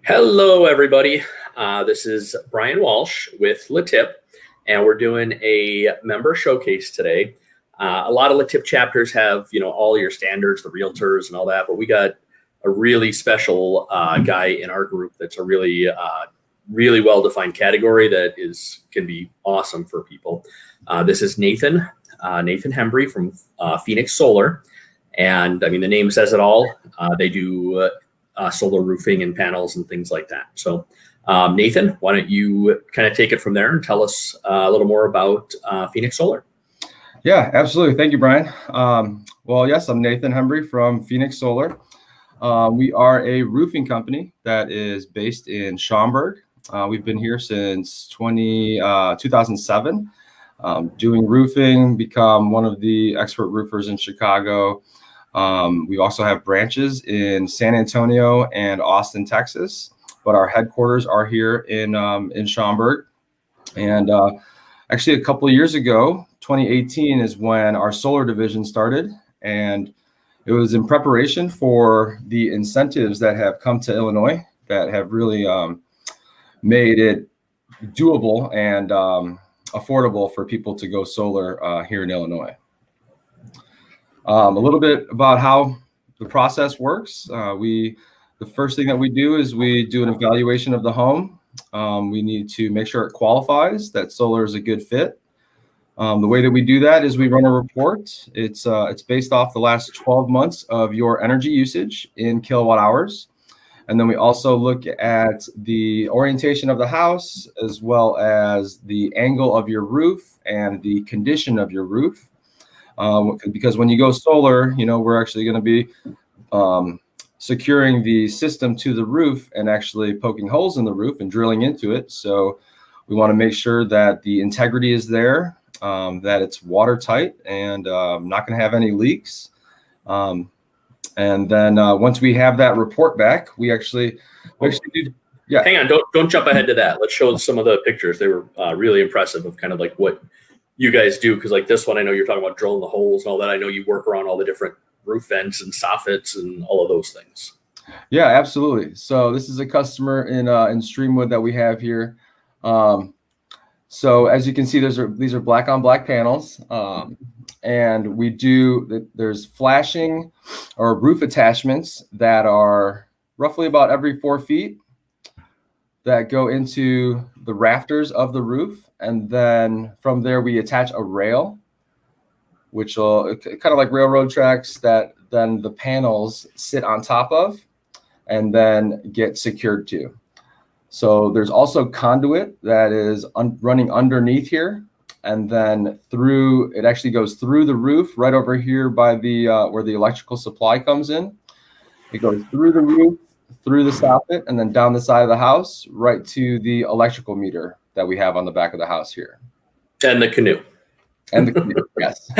Hello, everybody. This is Brian Walsh with Latip, and we're doing a member showcase today. A lot of Latip chapters have, all your standards, the realtors and all that, but we got a really special guy in our group that's a really well-defined category that can be awesome for people. This is Nathan Hembry from Phoenix Solar, and I mean the name says it all. They do solar roofing and panels and things like that. So Nathan, why don't you kind of take it from there and tell us a little more about Phoenix Solar? Yeah, absolutely. Thank you, Brian. Well, yes, I'm Nathan Hembry from Phoenix Solar. We are a roofing company that is based in Schaumburg. We've been here since 2007, doing roofing, become one of the expert roofers in Chicago. We also have branches in San Antonio and Austin, Texas, but our headquarters are here in Schaumburg. And actually, a couple of years ago, 2018 is when our solar division started, and it was in preparation for the incentives that have come to Illinois that have really made it doable and affordable for people to go solar here in Illinois. A little bit about how the process works. The first thing that we do is we do an evaluation of the home. We need to make sure it qualifies, that solar is a good fit. The way that we do that is we run a report. It's based off the last 12 months of your energy usage in kilowatt hours. And then we also look at the orientation of the house, as well as the angle of your roof and the condition of your roof. Because when you go solar, we're actually going to be securing the system to the roof and actually poking holes in the roof and drilling into it. So we want to make sure that the integrity is there, that it's watertight and not going to have any leaks. And then once we have that report back, we actually do. Yeah. Hang on, don't jump ahead to that. Let's show some of the pictures. They were really impressive of kind of like what you guys do, because like this one, I know you're talking about drilling the holes and all that. I know you work around all the different roof vents and soffits and all of those things. Yeah, absolutely. So this is a customer in Streamwood that we have here. So as you can see, these are black on black panels, and there's flashing or roof attachments that are roughly about every 4 feet that go into the rafters of the roof. And then from there, we attach a rail, which will kind of like railroad tracks that then the panels sit on top of and then get secured to. So there's also conduit that is running underneath here. And then it actually goes through the roof right over here by the where the electrical supply comes in. It goes through the roof, through the soffit, and then down the side of the house, right to the electrical meter that we have on the back of the house here. And the canoe. And the canoe, yes.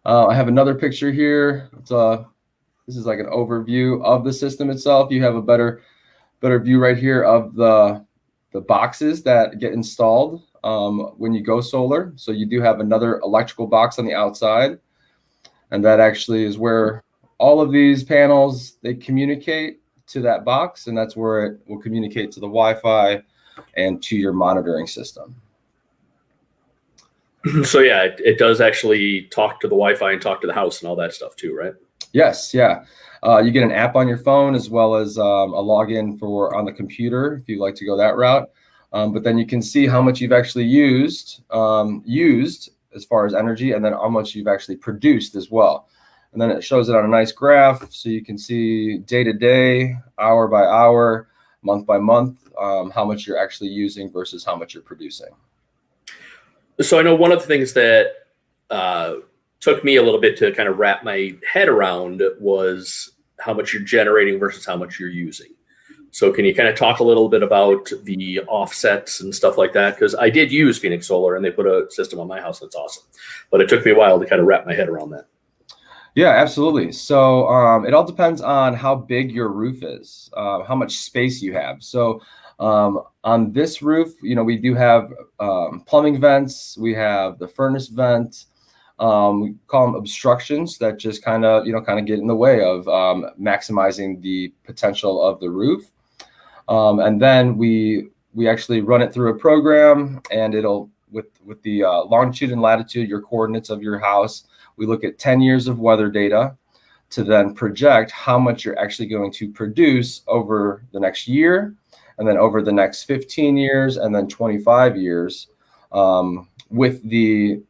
I have another picture here. This is like an overview of the system itself. You have a better view right here of the boxes that get installed when you go solar. So you do have another electrical box on the outside, and that actually is where all of these panels, they communicate to that box, and that's where it will communicate to the Wi-Fi and to your monitoring system. So yeah, it does actually talk to the Wi-Fi and talk to the house and all that stuff too, right? Yes, yeah. You get an app on your phone as well as a login on the computer if you'd like to go that route. But then you can see how much you've actually used as far as energy, and then how much you've actually produced as well. And then it shows it on a nice graph, so you can see day to day, hour by hour, month by month, how much you're actually using versus how much you're producing. So I know one of the things that took me a little bit to kind of wrap my head around was how much you're generating versus how much you're using. So can you kind of talk a little bit about the offsets and stuff like that? Because I did use Phoenix Solar, and they put a system on my house that's awesome. But it took me a while to kind of wrap my head around that. Yeah, absolutely. So it all depends on how big your roof is, how much space you have. So on this roof, we do have plumbing vents. We have the furnace vent. We call them obstructions that just kind of get in the way of maximizing the potential of the roof. And then we actually run it through a program, and it'll with the longitude and latitude, your coordinates of your house. We look at 10 years of weather data to then project how much you're actually going to produce over the next year, and then over the next 15 years, and then 25 years, with the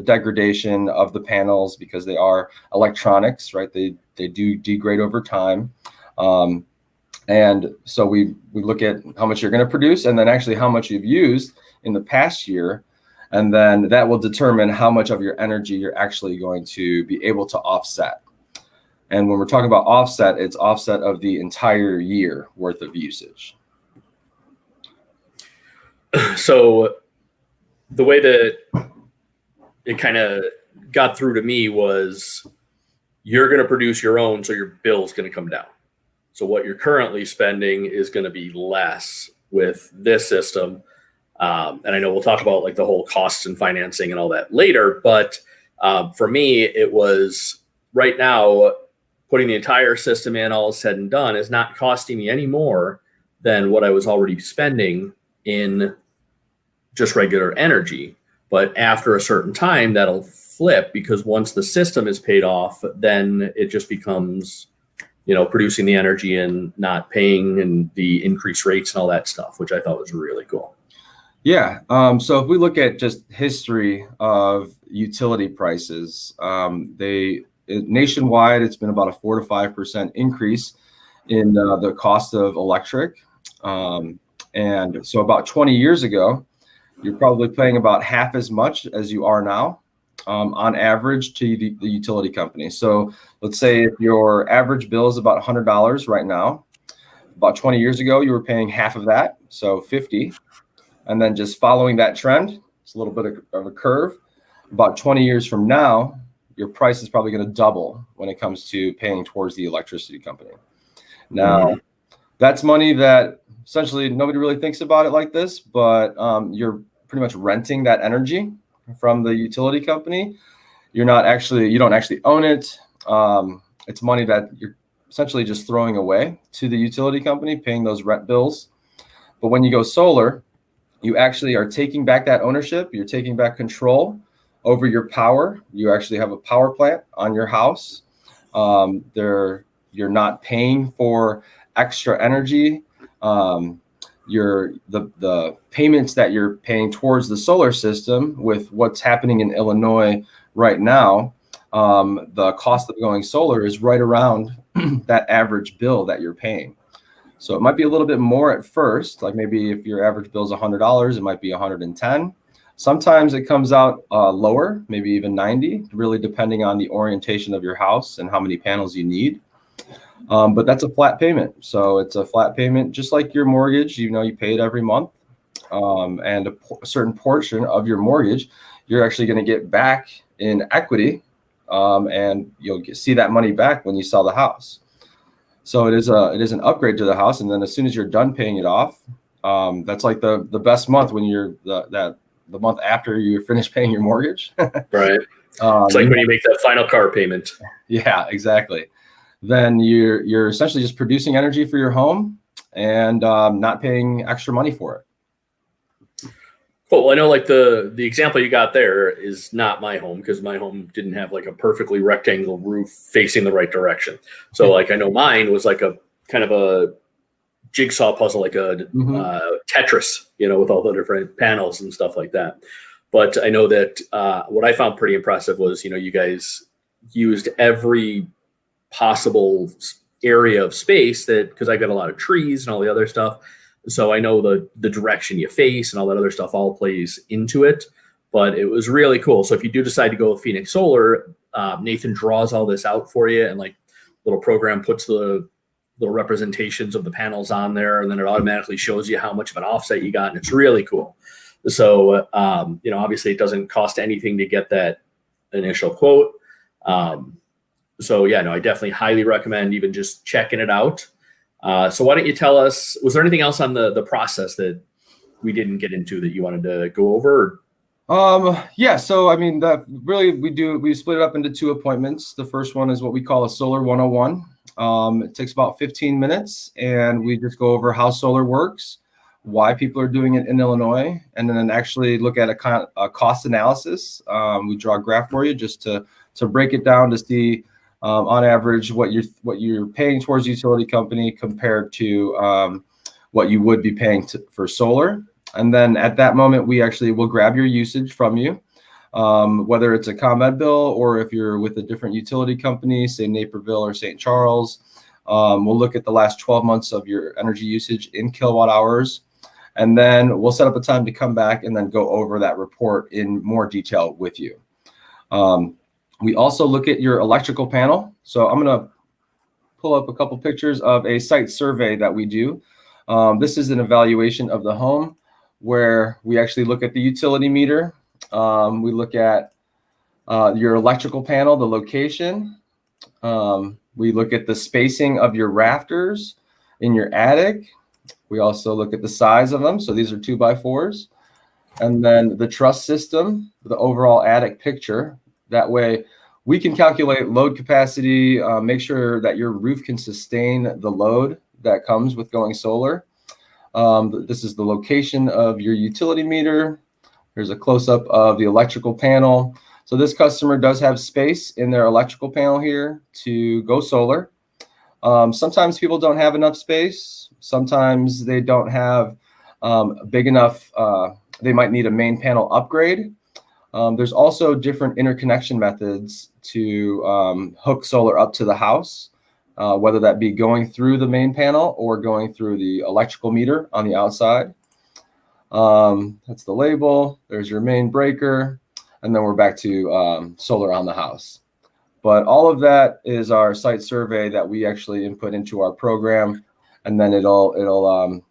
degradation of the panels, because they are electronics, right? They do degrade over time. And so we look at how much you're going to produce, and then actually how much you've used in the past year. And then that will determine how much of your energy you're actually going to be able to offset. And when we're talking about offset, it's offset of the entire year worth of usage. So the way that it kind of got through to me was you're going to produce your own, so your bill's going to come down. So what you're currently spending is going to be less with this system. And I know we'll talk about like the whole costs and financing and all that later. But for me, it was right now, putting the entire system in, all said and done, is not costing me any more than what I was already spending in just regular energy. But after a certain time, that'll flip, because once the system is paid off, then it just becomes, producing the energy and not paying, and the increased rates and all that stuff, which I thought was really cool. Yeah. So if we look at just history of utility prices, nationwide, it's been about a 4 to 5% increase in the cost of electric. And so about 20 years ago, you're probably paying about half as much as you are now, on average, to the utility company. So let's say if your average bill is about $100 right now, about 20 years ago, you were paying half of that, so $50. And then just following that trend, it's a little bit of a curve. About 20 years from now, your price is probably going to double when it comes to paying towards the electricity company. Now, that's money that essentially nobody really thinks about it like this, but you're pretty much renting that energy from the utility company. You don't actually own it. It's money that you're essentially just throwing away to the utility company, paying those rent bills. But when you go solar, you actually are taking back that ownership. You're taking back control over your power. You actually have a power plant on your house. You're not paying for extra energy. The payments that you're paying towards the solar system, with what's happening in Illinois right now, the cost of going solar is right around that average bill that you're paying. So it might be a little bit more at first, like maybe if your average bill is $100, it might be $110. Sometimes it comes out lower, maybe even $90, really depending on the orientation of your house and how many panels you need. But that's a flat payment. So it's a flat payment, just like your mortgage. You pay it every month, and a certain portion of your mortgage, you're actually going to get back in equity, and you'll see that money back when you sell the house. So it is an upgrade to the house. And then as soon as you're done paying it off, that's like the best month, when you're the month after you finish paying your mortgage. Right. It's like when you make that final car payment. Yeah, exactly. Then you're essentially just producing energy for your home, and not paying extra money for it. Cool. Well, I know like the example you got there is not my home, because my home didn't have like a perfectly rectangle roof facing the right direction. So like I know mine was like a kind of a jigsaw puzzle, like a Tetris, with all the different panels and stuff like that. But I know that what I found pretty impressive was, you guys used every possible area of space, that because I got a lot of trees and all the other stuff. So I know the direction you face and all that other stuff all plays into it. But it was really cool. So if you do decide to go with Phoenix Solar, Nathan draws all this out for you, and like little program puts the little representations of the panels on there, and then it automatically shows you how much of an offset you got, and it's really cool. So obviously it doesn't cost anything to get that initial quote. So yeah, no, I definitely highly recommend even just checking it out. So why don't you tell us, was there anything else on the process that we didn't get into that you wanted to go over? Yeah, so I mean, that really we split it up into 2 appointments. The first one is what we call a Solar 101. It takes about 15 minutes, and we just go over how solar works, why people are doing it in Illinois, and then actually look at a cost analysis. We draw a graph for you just to break it down to see on average what you're paying towards utility company compared to what you would be paying for solar. And then at that moment, we actually will grab your usage from you, whether it's a ComEd bill or if you're with a different utility company, say Naperville or St. Charles. We'll look at the last 12 months of your energy usage in kilowatt hours. And then we'll set up a time to come back and then go over that report in more detail with you. We also look at your electrical panel. So I'm going to pull up a couple pictures of a site survey that we do. This is an evaluation of the home where we actually look at the utility meter. We look at your electrical panel, the location. We look at the spacing of your rafters in your attic. We also look at the size of them. So these are 2x4s. And then the truss system, the overall attic picture. That way we can calculate load capacity, make sure that your roof can sustain the load that comes with going solar. This is the location of your utility meter. Here's a close-up of the electrical panel. So this customer does have space in their electrical panel here to go solar. Sometimes people don't have enough space. Sometimes they don't have big enough. They might need a main panel upgrade. There's also different interconnection methods to hook solar up to the house. Whether that be going through the main panel or going through the electrical meter on the outside. That's the label. There's your main breaker. And then we're back to solar on the house. But all of that is our site survey that we actually input into our program. And then it'll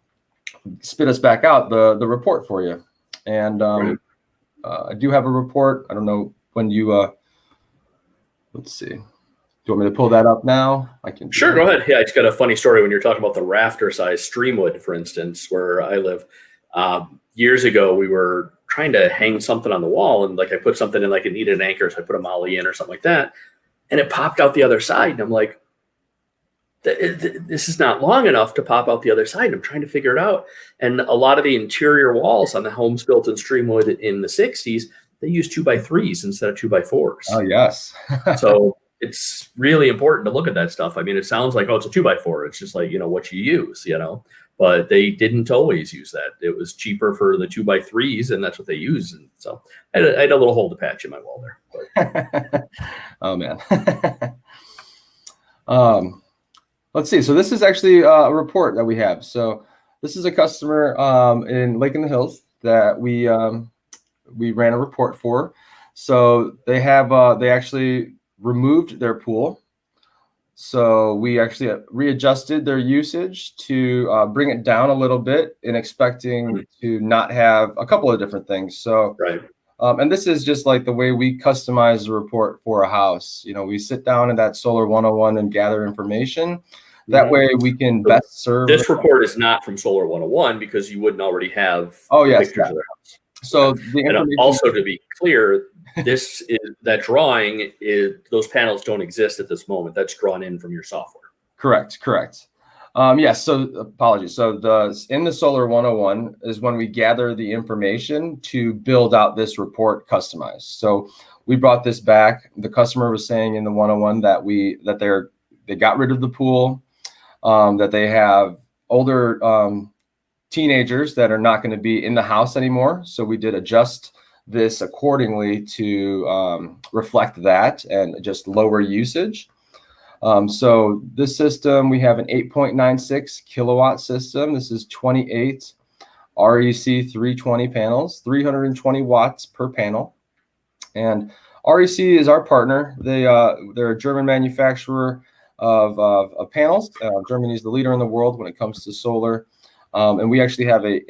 spit us back out the report for you. And I do have a report. I don't know when you, let's see. Do you want me to pull that up now? I can. Sure, go ahead. Yeah, I just got a funny story when you're talking about the rafter size Streamwood, for instance, where I live. Years ago, we were trying to hang something on the wall, and like I put something in, like it needed an anchor, so I put a molly in or something like that, and it popped out the other side, and I'm like, this is not long enough to pop out the other side. And I'm trying to figure it out, and a lot of the interior walls on the homes built in Streamwood in the '60s, they use 2x3s instead of 2x4s. Oh yes. So it's really important to look at that stuff. I mean, it sounds like, oh, it's a 2x4. It's just like, what you use, but they didn't always use that. It was cheaper for the 2x3s, and that's what they use. And so I had a little hole to patch in my wall there. Oh man. Let's see. So this is actually a report that we have. So this is a customer in Lake in the Hills that we ran a report for. So they actually removed their pool. So we actually readjusted their usage to bring it down a little bit in expecting to not have a couple of different things. So, right. And this is just like the way we customize the report for a house. We sit down in that Solar 101 and gather information. That way we can best serve. This report is not from Solar 101 because you wouldn't already have pictures of their house. So the information. And also, to be clear, that drawing is, those panels don't exist at this moment. That's drawn in from your software. Correct. Yes. So apologies. So in the Solar 101 is when we gather the information to build out this report customized. So we brought this back. The customer was saying in the 101 that they got rid of the pool, that they have older teenagers that are not going to be in the house anymore. So we did adjust this accordingly to reflect that and just lower usage. So this system, we have an 8.96 kilowatt system. This is 28 REC 320 panels, 320 watts per panel. And REC is our partner. They're a German manufacturer of panels. Germany is the leader in the world when it comes to solar. And we actually have a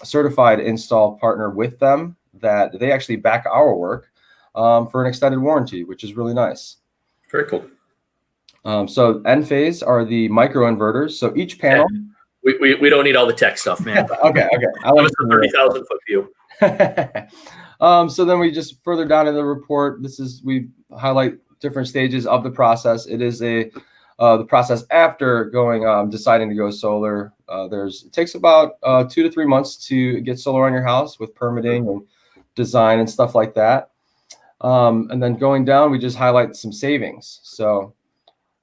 certified install partner with them that they actually back our work for an extended warranty, which is really nice. Very cool. So Enphase are the microinverters. So each panel. We don't need all the tech stuff, man. Okay. I like a 30,000 foot view. So then we just further down in the report, we highlight different stages of the process. It is the process after deciding to go solar. It takes about 2 to 3 months to get solar on your house with permitting and design and stuff like that. And then going down, we just highlight some savings. So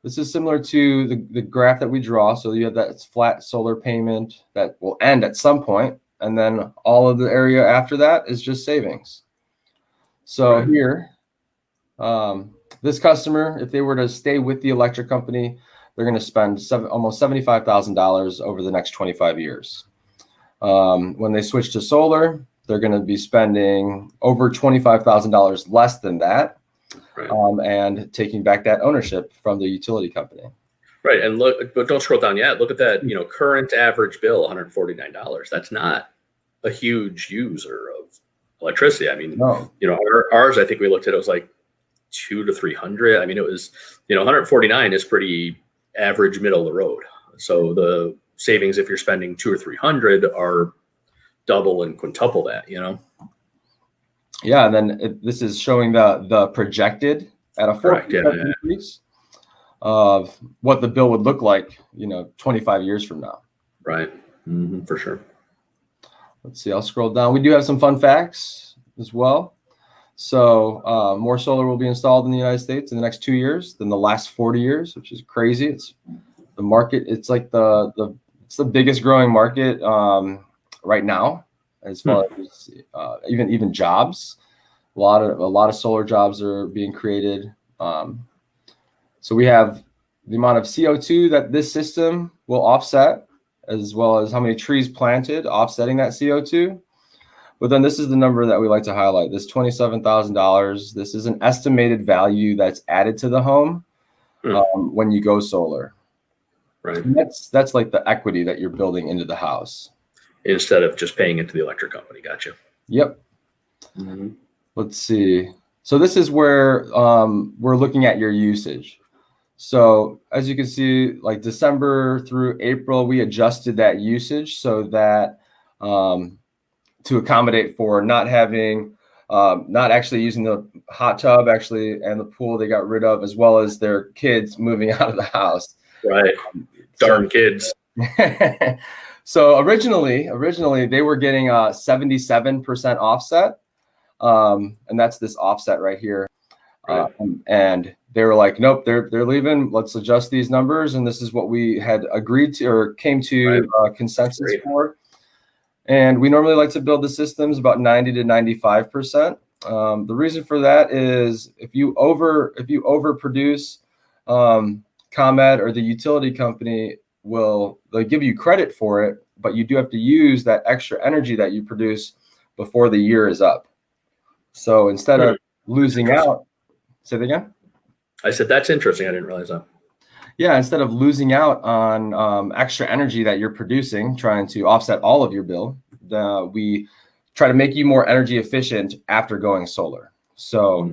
this is similar to the graph that we draw. So you have that flat solar payment that will end at some point, and then all of the area after that is just savings. So Right. here, this customer, if they were to stay with the electric company, they're going to spend almost $75,000 over the next 25 years. When they switch to solar, they're going to be spending over $25,000 less than that, Right. And taking back that ownership from the utility company. Right. And look, but don't scroll down yet. Look at that, current average bill, $149. That's not a huge user of electricity. I mean, No. Ours, I think we looked at, it was like 200 to 300. I mean, it was, 149 is pretty average, middle of the road. So the savings, if you're spending 200 or 300, are double and quintuple that, Yeah, and then this is showing the projected at a 4% increase of what the bill would look like, 25 years from now. Right. Mm-hmm, for sure. Let's see, I'll scroll down. We do have some fun facts as well. So more solar will be installed in the United States in the next 2 years than the last 40 years, which is crazy. It's the market. It's like it's the biggest growing market right now, as far as even jobs. A lot of solar jobs are being created. So we have the amount of CO2 that this system will offset, as well as how many trees planted offsetting that CO2. But then this is the number that we like to highlight, this $27,000. This is an estimated value that's added to the home when you go solar. Right. And that's like the equity that you're building into the house. Instead of just paying into the electric company. Gotcha. Yep. Mm-hmm. Let's see. So this is where we're looking at your usage. So as you can see, like December through April, we adjusted that usage so that to accommodate for not actually using the hot tub and the pool they got rid of, as well as their kids moving out of the house. Right. Darn kids. So originally they were getting a 77% offset. And that's this offset right here. Right. And they were like, nope, they're leaving. Let's adjust these numbers. And this is what we had agreed to or came to consensus for. And we normally like to build the systems about 90 to 95%. The reason for that is if you overproduce, ComEd or the utility company they'll give you credit for it, but you do have to use that extra energy that you produce before the year is up. So instead of losing out, say that again? I said, that's interesting. I didn't realize that. Yeah, instead of losing out on extra energy that you're producing, trying to offset all of your bill, we try to make you more energy efficient after going solar. So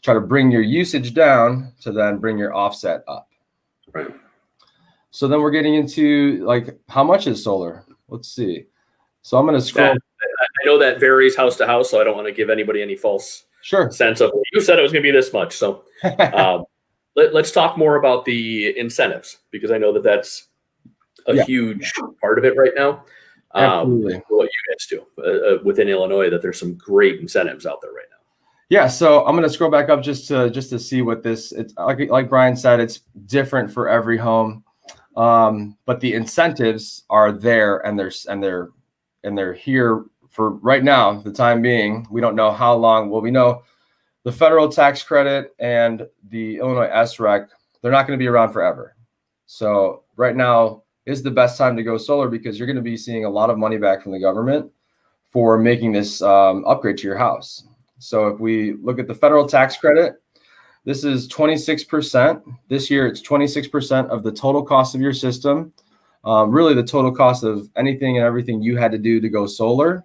try to bring your usage down to then bring your offset up. Right. So then we're getting into like, how much is solar? Let's see. So I'm going to scroll. I know that varies house to house, so I don't want to give anybody any false sense of, you said it was going to be this much. So let's talk more about the incentives, because I know that that's a huge part of it right now. Absolutely. What you guys do within Illinois, that there's some great incentives out there right now. Yeah, so I'm going to scroll back up just to see what it's like Brian said, it's different for every home. But the incentives are there, and they're here for right now, the time being. We don't know how long. Well, we know the federal tax credit and the Illinois SREC, they're not going to be around forever. So right now is the best time to go solar, because you're going to be seeing a lot of money back from the government for making this upgrade to your house. So if we look at the federal tax credit, this is 26%. This year, it's 26% of the total cost of your system. Really, the total cost of anything and everything you had to do to go solar.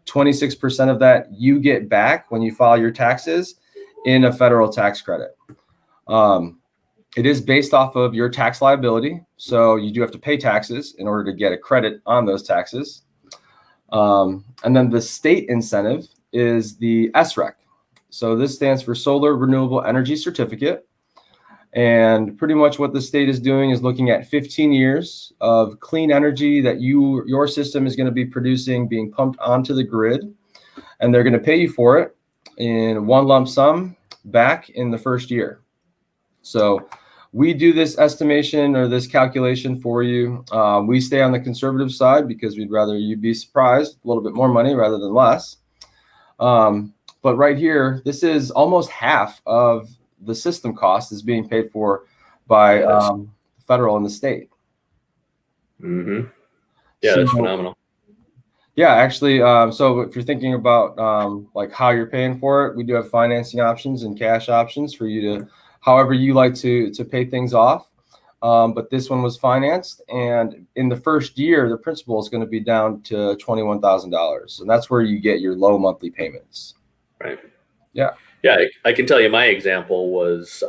26% of that you get back when you file your taxes in a federal tax credit. It is based off of your tax liability, so you do have to pay taxes in order to get a credit on those taxes. And then the state incentive is the SREC. So this stands for Solar Renewable Energy Certificate. And pretty much what the state is doing is looking at 15 years of clean energy that your system is going to be producing, being pumped onto the grid. And they're going to pay you for it in one lump sum back in the first year. So we do this estimation or this calculation for you. We stay on the conservative side because we'd rather you be surprised, a little bit more money rather than less. But right here, this is almost half of the system cost is being paid for by federal and the state. Mm-hmm. Yeah, that's phenomenal. Yeah, actually, so if you're thinking about like how you're paying for it, we do have financing options and cash options for you to, however you like to pay things off. But this one was financed, and in the first year, the principal is going to be down to $21,000, and that's where you get your low monthly payments. Right. Yeah. Yeah, I can tell you my example was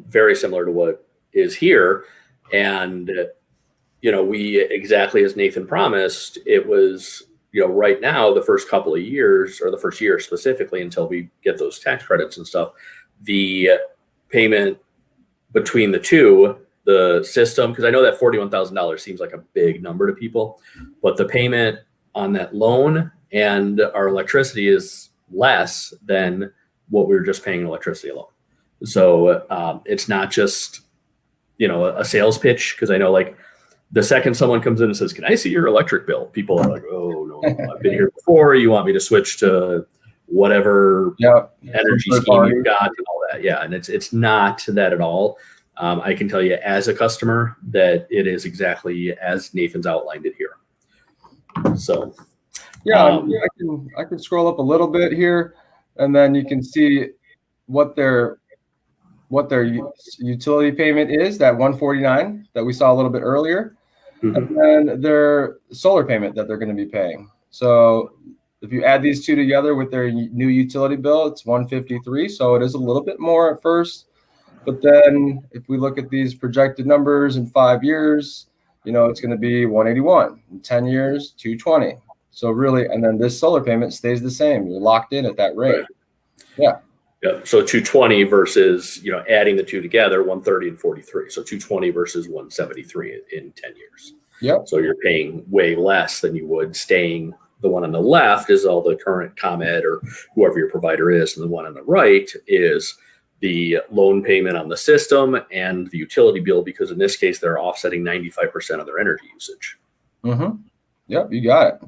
very similar to what is here, and we exactly as Nathan promised, it was. Right now, the first couple of years, or the first year specifically, until we get those tax credits and stuff, the payment between the two, the system, because I know that $41,000 seems like a big number to people, but the payment on that loan and our electricity is less than what we were just paying electricity alone. So it's not just, a sales pitch, because I know like the second someone comes in and says, "Can I see your electric bill?" People are like, "Oh no, I've been here before. You want me to switch to whatever energy scheme you've got and all that?" Yeah, and it's not that at all. I can tell you as a customer that it is exactly as Nathan's outlined it here. So, yeah, I can scroll up a little bit here, and then you can see what their utility payment is, that $149 that we saw a little bit earlier. Mm-hmm. And then their solar payment that they're going to be paying. So if you add these two together with their new utility bill, it's $153. So it is a little bit more at first. But then if we look at these projected numbers in 5 years, it's going to be $181. In 10 years, $220. So really, and then this solar payment stays the same. You're locked in at that rate. Right. Yeah. Yeah. So 220 versus, adding the two together, 130 and 43. So 220 versus 173 in 10 years. Yep. So you're paying way less than you would staying. The one on the left is all the current ComEd or whoever your provider is. And the one on the right is the loan payment on the system and the utility bill, because in this case, they're offsetting 95% of their energy usage. Mm-hmm. Yep. You got it.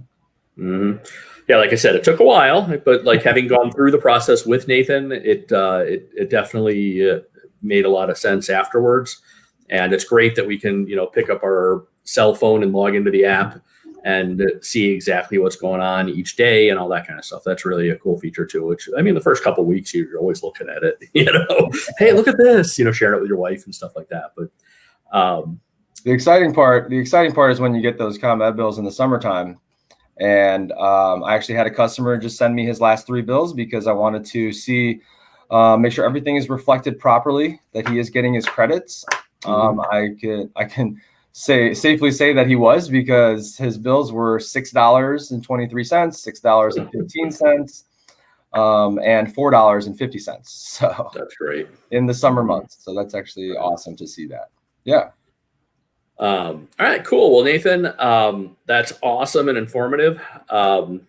Mm-hmm. Yeah, like I said, it took a while, but like having gone through the process with Nathan, it definitely made a lot of sense afterwards. And it's great that we can, pick up our cell phone and log into the app and see exactly what's going on each day and all that kind of stuff. That's really a cool feature too, which, the first couple of weeks, you're always looking at it, hey, look at this, sharing it with your wife and stuff like that. But the exciting part is when you get those ComEd bills in the summertime. And I actually had a customer just send me his last 3 bills because I wanted to see, make sure everything is reflected properly, that he is getting his credits. I can safely say that he was, because his bills were $6.23, $6.15, and $4.50. So that's great in the summer months. So that's actually awesome to see that. Yeah. All right, cool. Well, Nathan, that's awesome and informative. So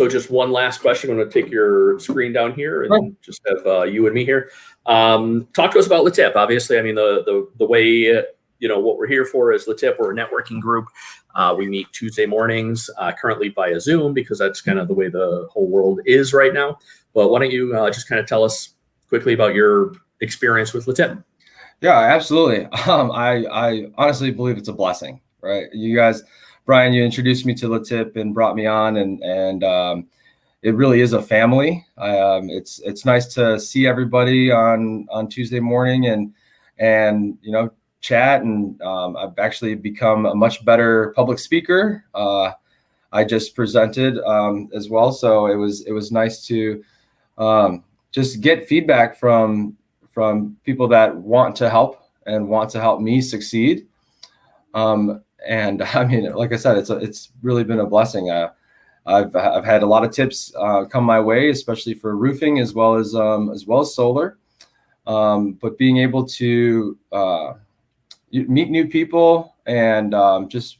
just one last question. I'm going to take your screen down here and just have you and me here. Talk to us about LeTip. Obviously, the way, what we're here for is LeTip. We're a networking group. We meet Tuesday mornings, currently via Zoom, because that's kind of the way the whole world is right now. But why don't you just kind of tell us quickly about your experience with LeTip? Yeah, absolutely. I honestly believe it's a blessing, right? You guys, Brian, you introduced me to LeTip and brought me on, and it really is a family. It's nice to see everybody on Tuesday morning and chat. And I've actually become a much better public speaker. I just presented as well, so it was nice to just get feedback from people that want to help and want to help me succeed. And like I said, it's really been a blessing. I've had a lot of tips come my way, especially for roofing as well as solar. But being able to meet new people and just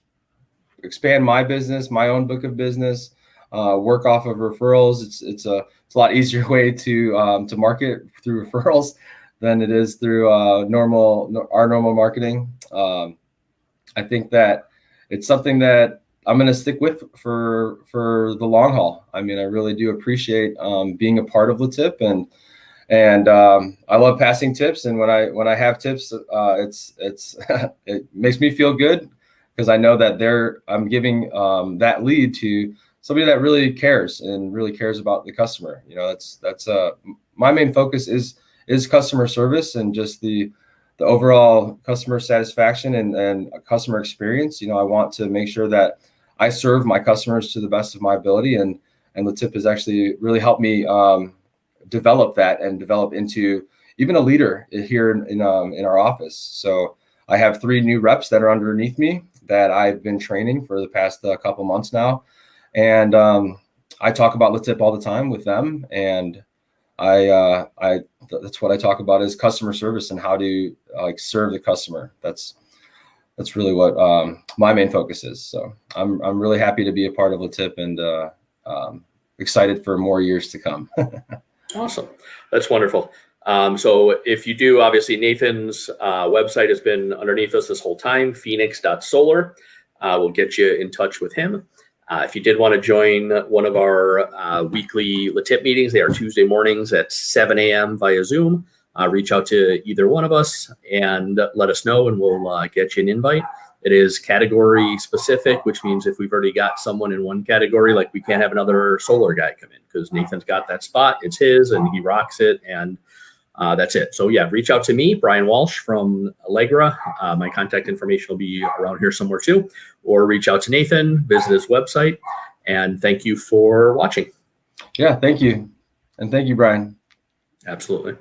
expand my business, my own book of business, work off of referrals. It's a lot easier way to market through referrals than it is through our normal marketing. I think that it's something that I'm going to stick with for the long haul. I mean, I really do appreciate being a part of LeTip, and I love passing tips. And when I have tips, it makes me feel good because I know that I'm giving that lead to somebody that really cares about the customer. You know, that's my main focus is customer service and just the overall customer satisfaction and customer experience. You know, I want to make sure that I serve my customers to the best of my ability, and LeTip has actually really helped me develop that and develop into even a leader here in our office. So I have 3 new reps that are underneath me that I've been training for the past couple months now, and I talk about LeTip all the time with them, and that's what I talk about is customer service and how to serve the customer. That's really what my main focus is. So I'm really happy to be a part of LeTip and excited for more years to come. Awesome. That's wonderful. So if you do, obviously Nathan's website has been underneath us this whole time, phoenix.solar. We'll get you in touch with him. If you did want to join one of our weekly LeTip meetings, they are Tuesday mornings at 7 a.m. via Zoom. Reach out to either one of us and let us know, and we'll get you an invite. It is category specific, which means if we've already got someone in one category, like we can't have another solar guy come in because Nathan's got that spot. It's his and he rocks it, and that's it. So yeah, reach out to me, Brian Walsh from Allegra. My contact information will be around here somewhere too, or reach out to Nathan, visit his website, and thank you for watching. Yeah, thank you. And thank you, Brian. Absolutely.